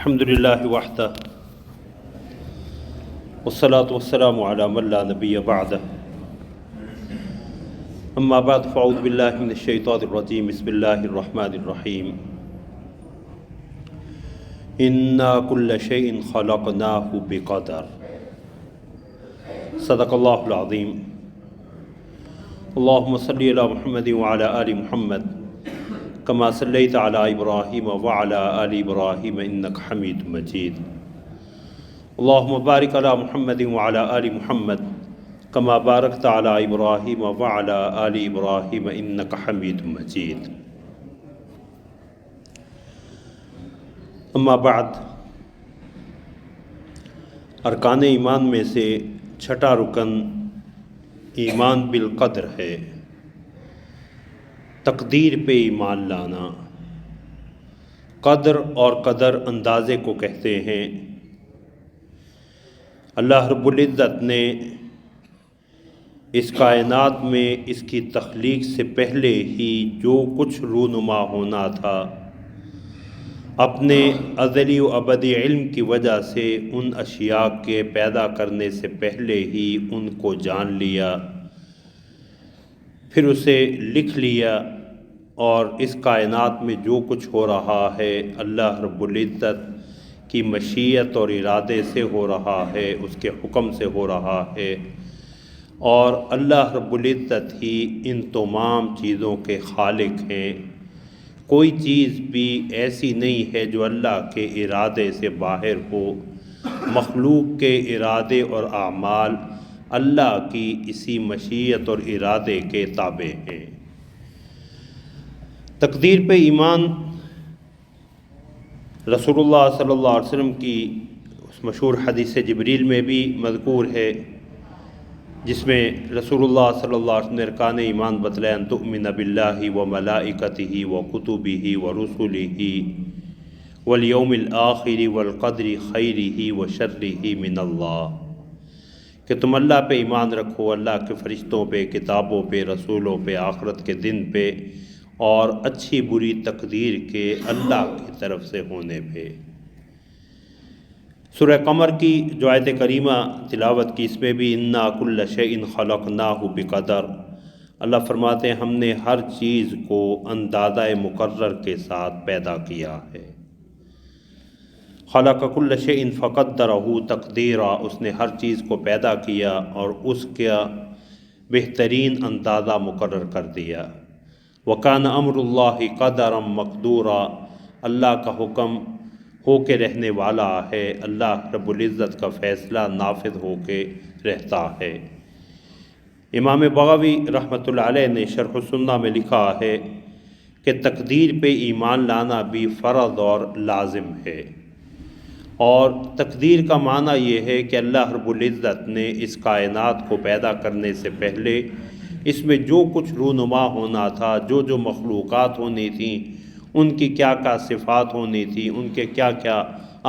الحمدللہ وحدہ والصلاة والسلام علی من لا نبی بعدہ اما بعد فاعوذ باللہ من الشیطان الرجیم بسم اللہ الرحمن الرحیم انا کل شیء خلقناہ بقدر صدق اللہ العظیم اللہم صلی علی محمد وعلی آل محمد کما صلیت علی ابراہیم وعلی آل ابراہیم انک حمید مجید اللہم بارک علی محمد وعلی آل محمد کما بارکت علی ابراہیم وعلی آل ابراہیم انک حمید مجید اما بعد، ارکان ایمان میں سے چھٹا رکن ایمان بالقدر ہے، تقدیر پہ ایمان لانا۔ قدر اور قدر اندازے کو کہتے ہیں۔ اللہ رب العزت نے اس کائنات میں اس کی تخلیق سے پہلے ہی جو کچھ رونما ہونا تھا، اپنے ازلی و ابدی علم کی وجہ سے ان اشیاء کے پیدا کرنے سے پہلے ہی ان کو جان لیا، پھر اسے لکھ لیا، اور اس کائنات میں جو کچھ ہو رہا ہے اللہ رب العزت کی مشیت اور ارادے سے ہو رہا ہے، اس کے حکم سے ہو رہا ہے، اور اللہ رب العزت ہی ان تمام چیزوں کے خالق ہیں۔ کوئی چیز بھی ایسی نہیں ہے جو اللہ کے ارادے سے باہر ہو۔ مخلوق کے ارادے اور اعمال اللہ کی اسی مشیت اور ارادے کے تابع ہیں۔ تقدیر پہ ایمان رسول اللہ صلی اللہ علیہ وسلم کی اس مشہور حدیث جبریل میں بھی مذکور ہے، جس میں رسول اللہ صلی اللہ علیہ وسلم نے ارکان ایمان بتلائے: ان تؤمن باللہ وملائکتہ وکتبہ ورسلہ والیوم الآخر والقدر خیرہ وشرہ من اللہ، کہ تم اللہ پہ ایمان رکھو، اللہ کے فرشتوں پہ، کتابوں پہ، رسولوں پہ، آخرت کے دن پہ، اور اچھی بری تقدیر کے اللہ کی طرف سے ہونے پہ۔ سورہ قمر کی جو آیت کریمہ تلاوت کی، اس میں بھی انا کل شیء خلقناہ بقدر، اللہ فرماتے ہیں ہم نے ہر چیز کو اندازہ مقرر کے ساتھ پیدا کیا ہے۔ خلق کل شیء فقدرہ تقدیرا، اس نے ہر چیز کو پیدا کیا اور اس کا بہترین اندازہ مقرر کر دیا۔ وَكَانَ أَمْرُ اللَّهِ قَدَرًا مَقْدُورًا، اللہ کا حکم ہو کے رہنے والا ہے، اللہ رب العزت کا فیصلہ نافذ ہو کے رہتا ہے۔ امام بغوی رحمۃ اللہ علیہ نے شرح السنہ میں لکھا ہے کہ تقدیر پہ ایمان لانا بھی فرض اور لازم ہے، اور تقدیر کا معنی یہ ہے کہ اللہ رب العزت نے اس کائنات کو پیدا کرنے سے پہلے اس میں جو کچھ رونما ہونا تھا، جو جو مخلوقات ہونی تھیں، ان کی کیا کیا صفات ہونی تھی، ان کے کیا کیا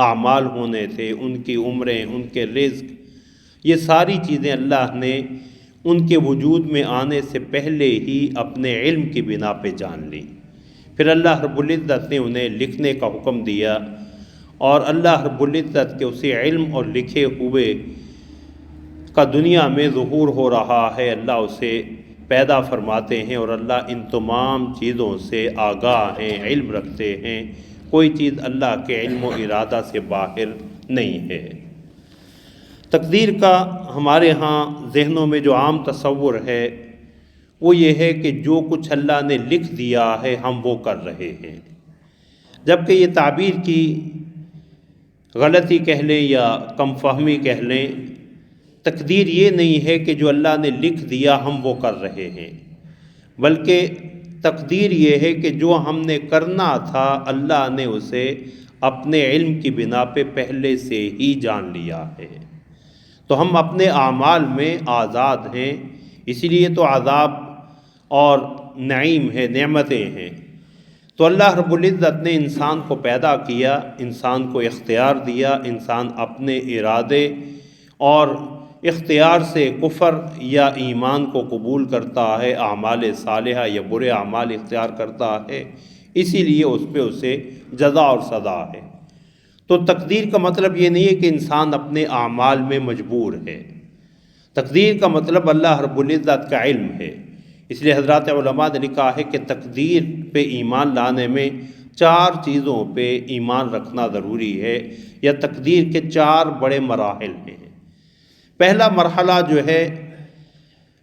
اعمال ہونے تھے، ان کی عمریں، ان کے رزق، یہ ساری چیزیں اللہ نے ان کے وجود میں آنے سے پہلے ہی اپنے علم کی بنا پہ جان لی۔ پھر اللہ رب العزت نے انہیں لکھنے کا حکم دیا، اور اللہ رب العزت کے اسی علم اور لکھے ہوئے کا دنیا میں ظہور ہو رہا ہے، اللہ اسے پیدا فرماتے ہیں، اور اللہ ان تمام چیزوں سے آگاہ ہیں، علم رکھتے ہیں۔ کوئی چیز اللہ کے علم و ارادہ سے باہر نہیں ہے۔ تقدیر کا ہمارے ہاں ذہنوں میں جو عام تصور ہے وہ یہ ہے کہ جو کچھ اللہ نے لکھ دیا ہے ہم وہ کر رہے ہیں، جبکہ یہ تعبیر کی غلطی کہہ لیں یا کم فہمی کہہ لیں۔ تقدیر یہ نہیں ہے کہ جو اللہ نے لکھ دیا ہم وہ کر رہے ہیں، بلکہ تقدیر یہ ہے کہ جو ہم نے کرنا تھا اللہ نے اسے اپنے علم کی بنا پہ پہلے سے ہی جان لیا ہے۔ تو ہم اپنے اعمال میں آزاد ہیں، اسی لیے تو عذاب اور نعیم ہے، نعمتیں ہیں۔ تو اللہ رب العزت نے انسان کو پیدا کیا، انسان کو اختیار دیا، انسان اپنے ارادے اور اختیار سے کفر یا ایمان کو قبول کرتا ہے، اعمال صالحہ یا برے اعمال اختیار کرتا ہے، اسی لیے اس پہ اسے جزا اور سزا ہے۔ تو تقدیر کا مطلب یہ نہیں ہے کہ انسان اپنے اعمال میں مجبور ہے، تقدیر کا مطلب اللہ رب العزت کا علم ہے۔ اس لیے حضرات علماء نے لکھا ہے کہ تقدیر پہ ایمان لانے میں 4 چیزوں پہ ایمان رکھنا ضروری ہے، یا تقدیر کے 4 بڑے مراحل ہیں۔ پہلا مرحلہ جو ہے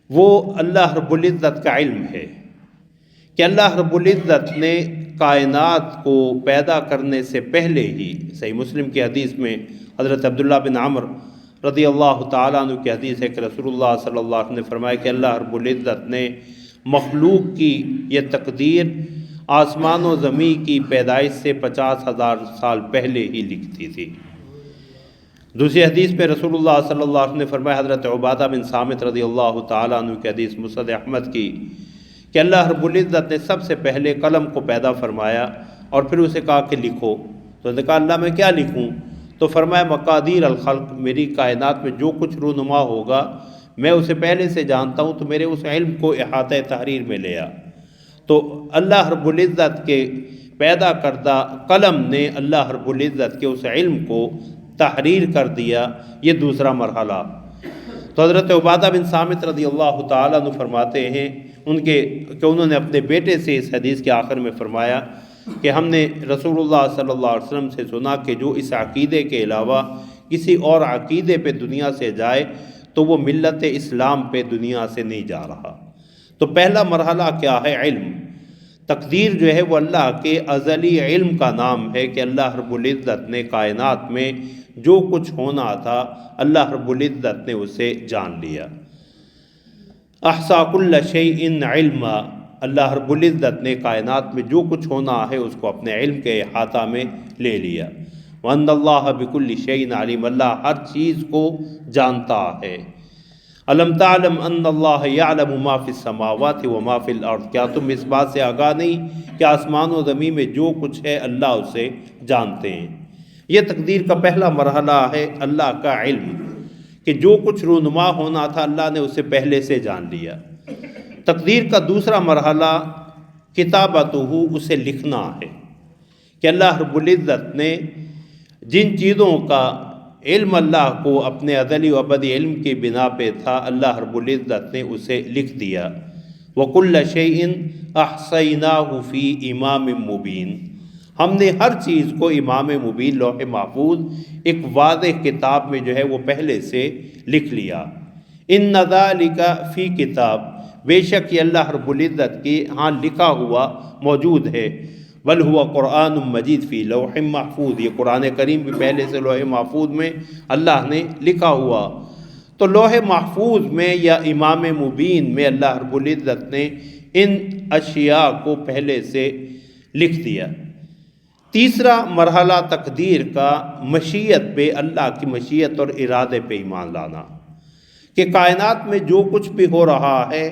وہ اللہ رب العزت کا علم ہے، کہ اللہ رب العزت نے کائنات کو پیدا کرنے سے پہلے ہی، صحیح مسلم کی حدیث میں حضرت عبداللہ بن عمر رضی اللہ تعالیٰ عنہ کی حدیث ہے کہ رسول اللہ صلی اللہ علیہ وسلم نے فرمایا کہ اللہ رب العزت نے مخلوق کی یہ تقدیر آسمان و زمین کی پیدائش سے 50,000 سال پہلے ہی لکھتی تھی۔ دوسری حدیث پہ رسول اللہ صلی اللہ علیہ وسلم نے فرمایا، حضرت عبادہ بن صامت رضی اللہ تعالیٰ عنہ کی حدیث مسند احمد کی، کہ اللہ رب العزت نے سب سے پہلے قلم کو پیدا فرمایا اور پھر اسے کہا کہ لکھو۔ تو نے کہا اللہ میں کیا لکھوں؟ تو فرمایا مقادیر الخلق، میری کائنات میں جو کچھ رونما ہوگا میں اسے پہلے سے جانتا ہوں، تو میرے اس علم کو احاطہ تحریر میں لیا۔ تو اللہ رب العزت کے پیدا کردہ قلم نے اللہ رب العزت کے اس علم کو تحریر کر دیا۔ یہ دوسرا مرحلہ۔ تو حضرت عبادہ بن صامت رضی اللہ تعالیٰ عنہ فرماتے ہیں کہ انہوں نے اپنے بیٹے سے اس حدیث کے آخر میں فرمایا کہ ہم نے رسول اللہ صلی اللہ علیہ وسلم سے سنا کہ جو اس عقیدے کے علاوہ کسی اور عقیدے پہ دنیا سے جائے تو وہ ملت اسلام پہ دنیا سے نہیں جا رہا۔ تو پہلا مرحلہ کیا ہے؟ علم۔ تقدیر جو ہے وہ اللہ کے ازلی علم کا نام ہے، کہ اللہ رب العزت نے کائنات میں جو کچھ ہونا تھا اللہ رب العزت نے اسے جان لیا۔ احصا کل شیء علما، اللہ رب العزت نے کائنات میں جو کچھ ہونا ہے اس کو اپنے علم کے احاطہ میں لے لیا۔ وَأَنَّ اللَّهَ بِكُلِّ شَيْءٍ عَلِيمٌ، اللہ ہر چیز کو جانتا ہے۔ أَلَمْ تَعْلَمْ أَنَّ اللَّهَ يَعْلَمُ مَا فِي السَّمَاوَاتِ وَمَا فِي الْأَرْضِ، کیا تم اس بات سے آگاہ نہیں کہ آسمان و زمین میں جو کچھ ہے اللہ اسے جانتے ہیں؟ یہ تقدیر کا پہلا مرحلہ ہے، اللہ کا علم، کہ جو کچھ رونما ہونا تھا اللہ نے اسے پہلے سے جان لیا۔ تقدیر کا دوسرا مرحلہ کتابتہ، اسے لکھنا ہے، کہ اللہ رب العزت نے جن چیزوں کا علم اللہ کو اپنے ازلی و ابدی علم کی بنا پہ تھا اللہ رب العزت نے اسے لکھ دیا۔ وَكُلَّ شَيْءٍ أَحْصَيْنَاهُ فِي إِمَامٍ مُبِينٍ، ہم نے ہر چیز کو امام مبین لوح محفوظ ایک واضح کتاب میں جو ہے وہ پہلے سے لکھ لیا۔ إِنَّ ذَلِكَ فِي کتاب، بے شک یہ اللہ رب العزت کی ہاں لکھا ہوا موجود ہے۔ بل ہوا قرآن مجید فی لوح محفوظ، یہ قرآن کریم بھی پہلے سے لوح محفوظ میں اللہ نے لکھا ہوا۔ تو لوح محفوظ میں یا امام مبین میں اللہ رب العزت نے ان اشیاء کو پہلے سے لکھ دیا۔ تیسرا مرحلہ تقدیر کا مشیت پہ، اللہ کی مشیت اور ارادے پہ ایمان لانا، کہ کائنات میں جو کچھ بھی ہو رہا ہے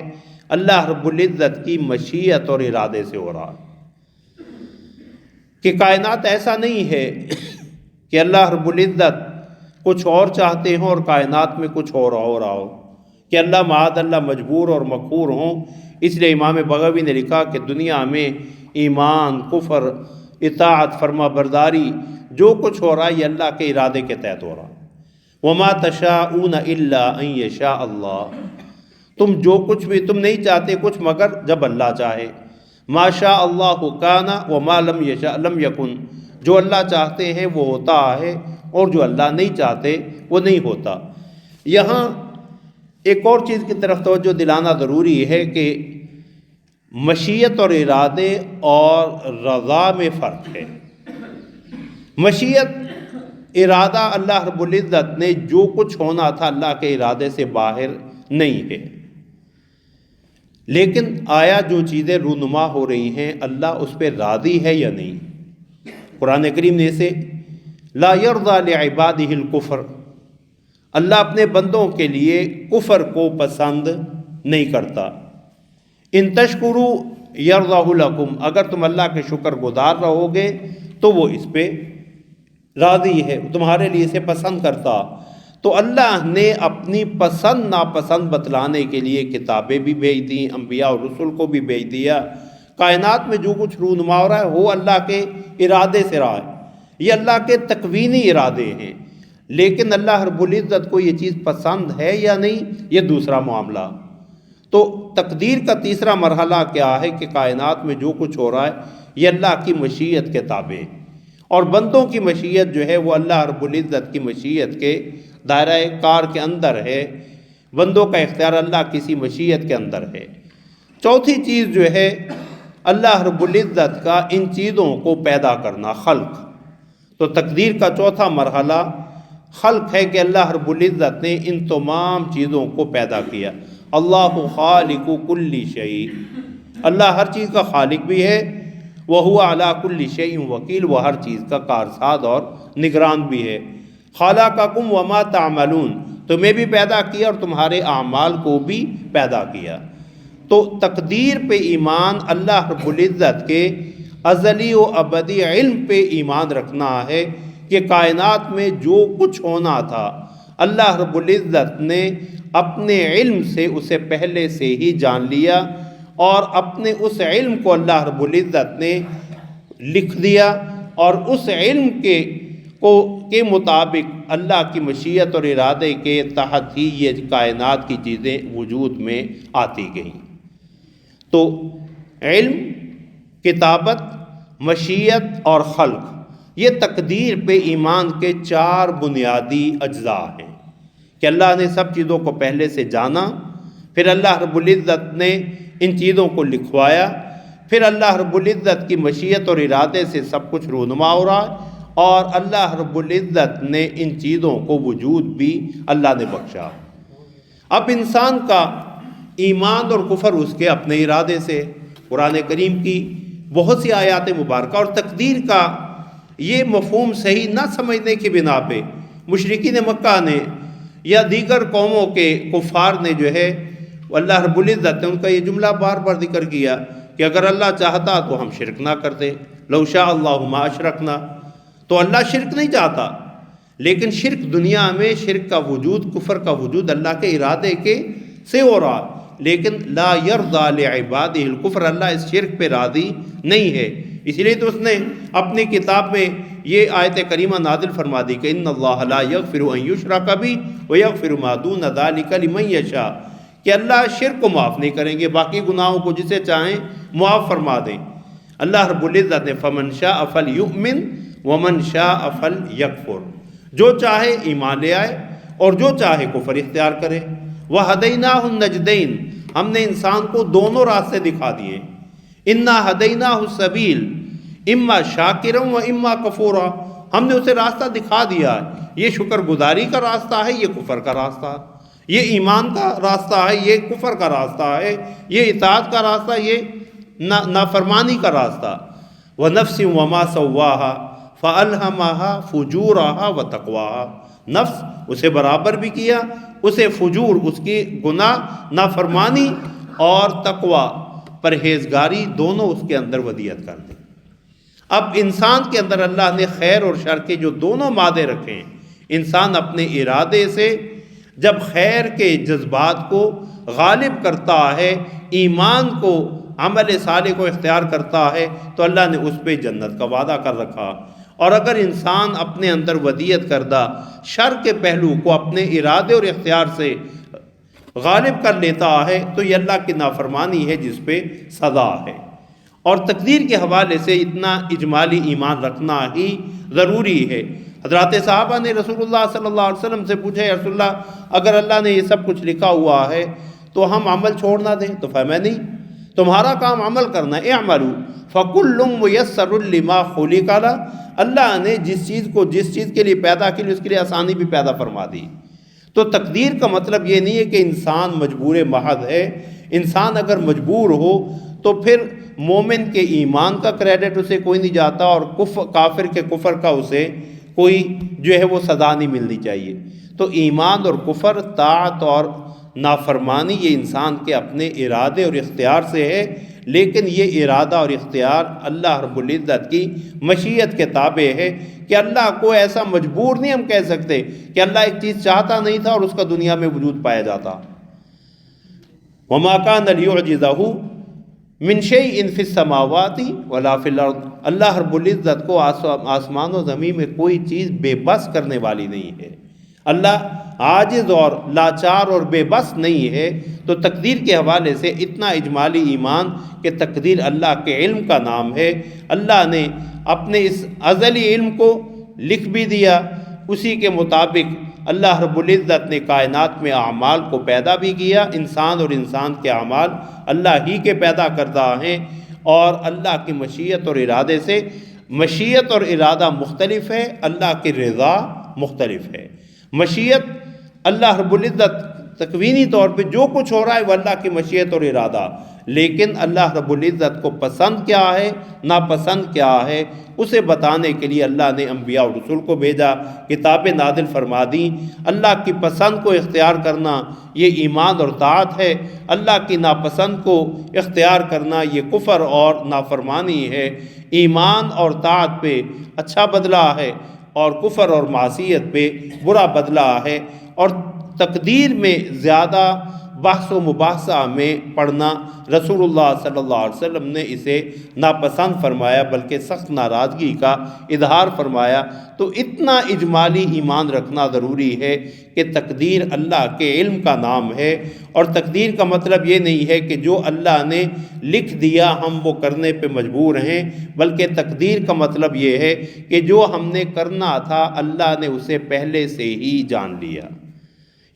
اللہ رب العزت کی مشیت اور ارادے سے ہو رہا ہے، کہ کائنات ایسا نہیں ہے کہ اللہ رب العزت کچھ اور چاہتے ہوں اور کائنات میں کچھ اور ہو رہا ہو، کہ اللہ معاذ اللہ مجبور اور مقہور ہوں۔ اس لیے امام بغوی نے لکھا کہ دنیا میں ایمان، کفر، اطاعت، فرما برداری جو کچھ ہو رہا ہے یہ اللہ کے ارادے کے تحت ہو رہا ہے۔ وَمَا تَشَاءُونَ إِلَّا أَن يَشَاءَ اللَّهُ، تم جو کچھ بھی تم نہیں چاہتے کچھ مگر جب اللہ چاہے۔ ما شاء اللہ کان وما لم یشاء لم یکن، جو اللہ چاہتے ہیں وہ ہوتا ہے اور جو اللہ نہیں چاہتے وہ نہیں ہوتا۔ یہاں ایک اور چیز کی طرف توجہ دلانا ضروری ہے کہ مشیت اور ارادے اور رضا میں فرق ہے۔ مشیت، ارادہ، اللہ رب العزت نے جو کچھ ہونا تھا اللہ کے ارادے سے باہر نہیں ہے، لیکن آیا جو چیزیں رونما ہو رہی ہیں اللہ اس پہ راضی ہے یا نہیں؟ قرآن کریم نے اسے لا یرضی لعبادہ الکفر، اللہ اپنے بندوں کے لیے کفر کو پسند نہیں کرتا۔ ان تشکروا یرضہ لکم، اگر تم اللہ کے شکر گزار رہو گے تو وہ اس پہ راضی ہے، تمہارے لیے اسے پسند کرتا۔ تو اللہ نے اپنی پسند ناپسند بتلانے کے لیے کتابیں بھی بھیج دیں، انبیاء اور رسول کو بھی بھیج دیا۔ کائنات میں جو کچھ رونما ہو رہا ہے وہ اللہ کے ارادے سے رہا ہے۔ یہ اللہ کے تکوینی ارادے ہیں، لیکن اللہ رب العزت کو یہ چیز پسند ہے یا نہیں، یہ دوسرا معاملہ۔ تو تقدیر کا تیسرا مرحلہ کیا ہے کہ کائنات میں جو کچھ ہو رہا ہے یہ اللہ کی مشیت کے تابع ہے، اور بندوں کی مشیت جو ہے وہ اللہ رب العزت کی مشیت کے دائرہ کار کے اندر ہے، بندوں کا اختیار اللہ کسی مشیت کے اندر ہے۔ چوتھی چیز جو ہے اللہ رب العزت کا ان چیزوں کو پیدا کرنا، خلق۔ تو تقدیر کا چوتھا مرحلہ خلق ہے کہ اللہ رب العزت نے ان تمام چیزوں کو پیدا کیا۔ اللہ خالق کل شیء، اللہ ہر چیز کا خالق بھی ہے، وہو علی کل شیء وکیل، وہ ہر چیز کا کارساز اور نگران بھی ہے۔ خلقکم وما تعملون، تمہیں بھی پیدا کیا اور تمہارے اعمال کو بھی پیدا کیا۔ تو تقدیر پہ ایمان اللہ رب العزت کے ازلی و ابدی علم پہ ایمان رکھنا ہے کہ کائنات میں جو کچھ ہونا تھا اللہ رب العزت نے اپنے علم سے اسے پہلے سے ہی جان لیا، اور اپنے اس علم کو اللہ رب العزت نے لکھ دیا، اور اس علم کے مطابق اللہ کی مشیت اور ارادے کے تحت ہی یہ کائنات کی چیزیں وجود میں آتی گئیں۔ تو علم، کتابت، مشیت اور خلق، یہ تقدیر پہ ایمان کے چار بنیادی اجزاء ہیں کہ اللہ نے سب چیزوں کو پہلے سے جانا، پھر اللہ رب العزت نے ان چیزوں کو لکھوایا، پھر اللہ رب العزت کی مشیت اور ارادے سے سب کچھ رونما ہو رہا ہے، اور اللہ رب العزت نے ان چیزوں کو وجود بھی اللہ نے بخشا۔ اب انسان کا ایمان اور کفر اس کے اپنے ارادے سے، قرآن کریم کی بہت سی آیات مبارکہ اور تقدیر کا یہ مفہوم صحیح نہ سمجھنے کی بنا پہ مشرکین مکہ نے یا دیگر قوموں کے کفار نے جو ہے اللہ رب العزت نے ان کا یہ جملہ بار بار ذکر کیا کہ اگر اللہ چاہتا تو ہم شرک نہ کرتے، لو شاء اللہ ما اشرکنا۔ تو اللہ شرک نہیں چاہتا، لیکن شرک دنیا میں شرک کا وجود، کفر کا وجود اللہ کے ارادے کے سے ہو رہا، لیکن لا یرضی لعبادہ الکفر، اللہ اس شرک پہ راضی نہیں ہے۔ اس لیے تو اس نے اپنی کتاب میں یہ آیت کریمہ نازل فرما دی کہ ان اللہ لا یغفر ان یشرک بہ ویغفر ما دون ذلک لمن یشاء، کہ اللہ شرک کو معاف نہیں کریں گے، باقی گناہوں کو جسے چاہیں معاف فرما دیں۔ اللہ رب العزت نے فمن شاء فلیؤمن ومن شاء فلیکفر، جو چاہے ایمان لے آئے اور جو چاہے کفر اختیار کرے۔ وہدیناہ النجدین، ہم نے انسان کو دونوں راستے دکھا دیے۔ انا ہدیناہ السبیل اما شاکرا و اما کفورا، ہم نے اسے راستہ دکھا دیا ہے، یہ شکر گزاری کا راستہ ہے، یہ کفر کا راستہ ہے، یہ ایمان کا راستہ ہے، یہ کفر کا راستہ ہے، یہ اطاعت کا راستہ، یہ نافرمانی کا راستہ۔ وَنَفْسٍ وَمَا سَوَّاهَا فَأَلْهَمَهَا فُجُورَهَا وَتَقْوَاهَا، نفس اسے برابر بھی کیا، اسے فجور، اس کی گناہ، نافرمانی اور تقوی، پرہیزگاری، دونوں اس کے اندر ودیعت کر دی۔ اب انسان کے اندر اللہ نے خیر اور شر کے جو دونوں مادے رکھے ہیں، انسان اپنے ارادے سے جب خیر کے جذبات کو غالب کرتا ہے، ایمان کو، عمل صالح کو اختیار کرتا ہے، تو اللہ نے اس پہ جنت کا وعدہ کر رکھا۔ اور اگر انسان اپنے اندر ودیعت کردہ شر کے پہلو کو اپنے ارادے اور اختیار سے غالب کر لیتا ہے تو یہ اللہ کی نافرمانی ہے جس پہ سزا ہے۔ اور تقدیر کے حوالے سے اتنا اجمالی ایمان رکھنا ہی ضروری ہے۔ حضرات صحابہ نے رسول اللہ صلی اللہ علیہ وسلم سے پوچھا، یا رسول اللہ اگر اللہ نے یہ سب کچھ لکھا ہوا ہے تو ہم عمل چھوڑ نہ دیں؟ تو فرمایا نہیں، تمہارا کام عمل کرنا ہے، اعملوا فکل میسر لما خلق له، اللہ نے جس چیز کے لیے پیدا کی اس کے لیے آسانی بھی پیدا فرما دی۔ تو تقدیر کا مطلب یہ نہیں ہے کہ انسان مجبور محض ہے۔ انسان اگر مجبور ہو تو پھر مومن کے ایمان کا کریڈٹ اسے کوئی نہیں جاتا، اور کافر کے کفر کا اسے کوئی جو ہے وہ سزا نہیں ملنی چاہیے۔ تو ایمان اور کفر، طاعت اور نافرمانی، یہ انسان کے اپنے ارادے اور اختیار سے ہے، لیکن یہ ارادہ اور اختیار اللہ رب العزت کی مشیت کے تابع ہے کہ اللہ کو ایسا مجبور نہیں ہم کہہ سکتے کہ اللہ ایک چیز چاہتا نہیں تھا اور اس کا دنیا میں وجود پایا جاتا۔ وما کان لیعجزہ من شیء فی السماوات ولا فی الارض، اللہ رب العزت کو آسمان و زمین میں کوئی چیز بے بس کرنے والی نہیں ہے، اللہ عاجز اور لاچار اور بے بس نہیں ہے۔ تو تقدیر کے حوالے سے اتنا اجمالی ایمان کہ تقدیر اللہ کے علم کا نام ہے، اللہ نے اپنے اس ازلی علم کو لکھ بھی دیا، اسی کے مطابق اللہ رب العزت نے کائنات میں اعمال کو پیدا بھی کیا، انسان اور انسان کے اعمال اللہ ہی کے پیدا کردہ ہیں، اور اللہ کی مشیت اور ارادے سے مشیت اور ارادہ مختلف ہے، اللہ کی رضا مختلف ہے۔ مشیت اللہ رب العزت تکوینی طور پہ جو کچھ ہو رہا ہے وہ اللہ کی مشیت اور ارادہ، لیکن اللہ رب العزت کو پسند کیا ہے ناپسند کیا ہے اسے بتانے کے لیے اللہ نے انبیاء اور رسول کو بھیجا، کتابیں نازل فرما دیں۔ اللہ کی پسند کو اختیار کرنا یہ ایمان اور طاعت ہے، اللہ کی ناپسند کو اختیار کرنا یہ کفر اور نافرمانی ہے۔ ایمان اور طاعت پہ اچھا بدلہ ہے اور کفر اور معصیت پہ برا بدلہ ہے، اور تقدیر میں زیادہ بحث و مباحثہ میں پڑھنا رسول اللہ صلی اللہ علیہ وسلم نے اسے ناپسند فرمایا، بلکہ سخت ناراضگی کا اظہار فرمایا۔ تو اتنا اجمالی ایمان رکھنا ضروری ہے کہ تقدیر اللہ کے علم کا نام ہے، اور تقدیر کا مطلب یہ نہیں ہے کہ جو اللہ نے لکھ دیا ہم وہ کرنے پہ مجبور ہیں، بلکہ تقدیر کا مطلب یہ ہے کہ جو ہم نے کرنا تھا اللہ نے اسے پہلے سے ہی جان لیا۔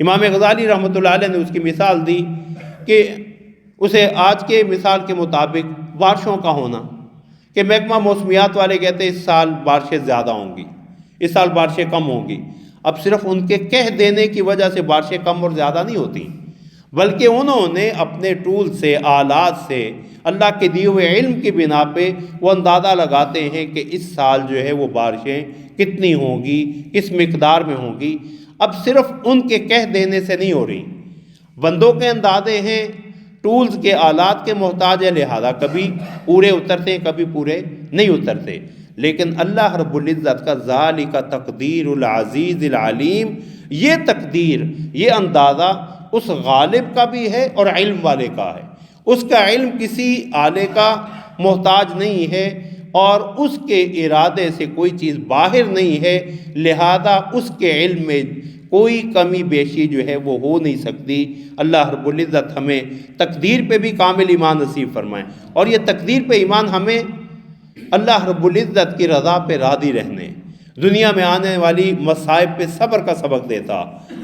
امام غزالی رحمۃ اللہ علیہ نے اس کی مثال دی کہ اسے آج کے مثال کے مطابق بارشوں کا ہونا، کہ محکمہ موسمیات والے کہتے ہیں اس سال بارشیں زیادہ ہوں گی، اس سال بارشیں کم ہوں گی۔ اب صرف ان کے کہہ دینے کی وجہ سے بارشیں کم اور زیادہ نہیں ہوتی، بلکہ انہوں نے اپنے ٹول سے آلات سے اللہ کے دیے ہوئے علم کی بنا پہ وہ اندازہ لگاتے ہیں کہ اس سال جو ہے وہ بارشیں کتنی ہوں گی، کس مقدار میں ہوں گی۔ اب صرف ان کے کہہ دینے سے نہیں ہو رہی، بندوں کے اندازے ہیں، ٹولز کے آلات کے محتاج ہے، لہذا کبھی پورے اترتے ہیں کبھی پورے نہیں اترتے، لیکن اللہ رب العزت کا ذالک تقدیر العزیز العلیم، یہ تقدیر یہ اندازہ اس غالب کا بھی ہے اور علم والے کا ہے، اس کا علم کسی آلے کا محتاج نہیں ہے اور اس کے ارادے سے کوئی چیز باہر نہیں ہے، لہذا اس کے علم میں کوئی کمی بیشی جو ہے وہ ہو نہیں سکتی۔ اللہ رب العزت ہمیں تقدیر پہ بھی کامل ایمان نصیب فرمائے، اور یہ تقدیر پہ ایمان ہمیں اللہ رب العزت کی رضا پہ راضی رہنے، دنیا میں آنے والی مصائب پہ صبر کا سبق دیتا،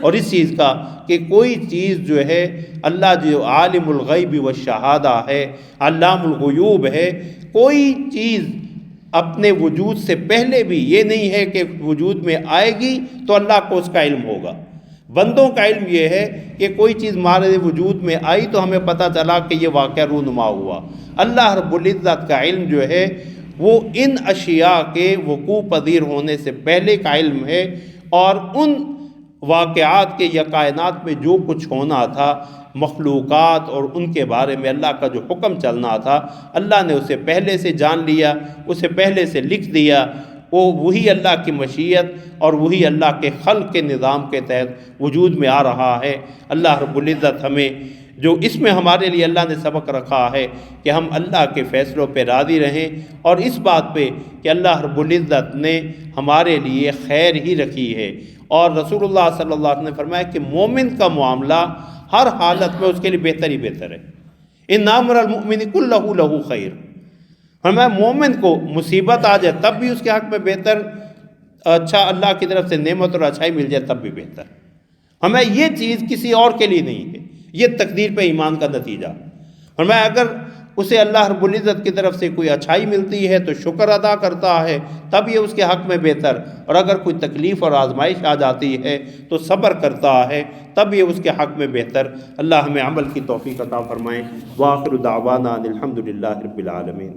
اور اس چیز کا کہ کوئی چیز جو ہے اللہ جو عالم الغیب والشہادہ ہے، علام الغیوب ہے، کوئی چیز اپنے وجود سے پہلے بھی یہ نہیں ہے کہ وجود میں آئے گی تو اللہ کو اس کا علم ہوگا۔ بندوں کا علم یہ ہے کہ کوئی چیز ہمارے وجود میں آئی تو ہمیں پتہ چلا کہ یہ واقعہ رونما ہوا۔ اللہ رب العزت کا علم جو ہے وہ ان اشیاء کے وقوع پذیر ہونے سے پہلے کا علم ہے، اور ان واقعات کے یا کائنات میں جو کچھ ہونا تھا، مخلوقات اور ان کے بارے میں اللہ کا جو حکم چلنا تھا، اللہ نے اسے پہلے سے جان لیا، اسے پہلے سے لکھ دیا۔ وہی اللہ کی مشیت اور وہی اللہ کے خلق کے نظام کے تحت وجود میں آ رہا ہے۔ اللہ رب العزت ہمیں جو اس میں ہمارے لیے اللہ نے سبق رکھا ہے کہ ہم اللہ کے فیصلوں پہ راضی رہیں، اور اس بات پہ کہ اللہ رب العزت نے ہمارے لیے خیر ہی رکھی ہے، اور رسول اللہ صلی اللہ علیہ وسلم نے فرمایا کہ مومن کا معاملہ ہر حالت میں اس کے لیے بہتر ہی بہتر ہے۔ ان امر المؤمن کلہ لہ خیر، ہمیں مومن کو مصیبت آ جائے تب بھی اس کے حق میں بہتر، اچھا اللہ کی طرف سے نعمت اور اچھائی مل جائے تب بھی بہتر۔ ہمیں یہ چیز کسی اور کے لیے نہیں ہے، یہ تقدیر پہ ایمان کا نتیجہ۔ ہمیں اگر اسے اللہ رب العزت کی طرف سے کوئی اچھائی ملتی ہے تو شکر ادا کرتا ہے، تب یہ اس کے حق میں بہتر، اور اگر کوئی تکلیف اور آزمائش آ جاتی ہے تو صبر کرتا ہے، تب یہ اس کے حق میں بہتر۔ اللہ ہمیں عمل کی توفیق عطا فرمائے۔ وآخر دعوانا ان الحمد للہ رب العالمین۔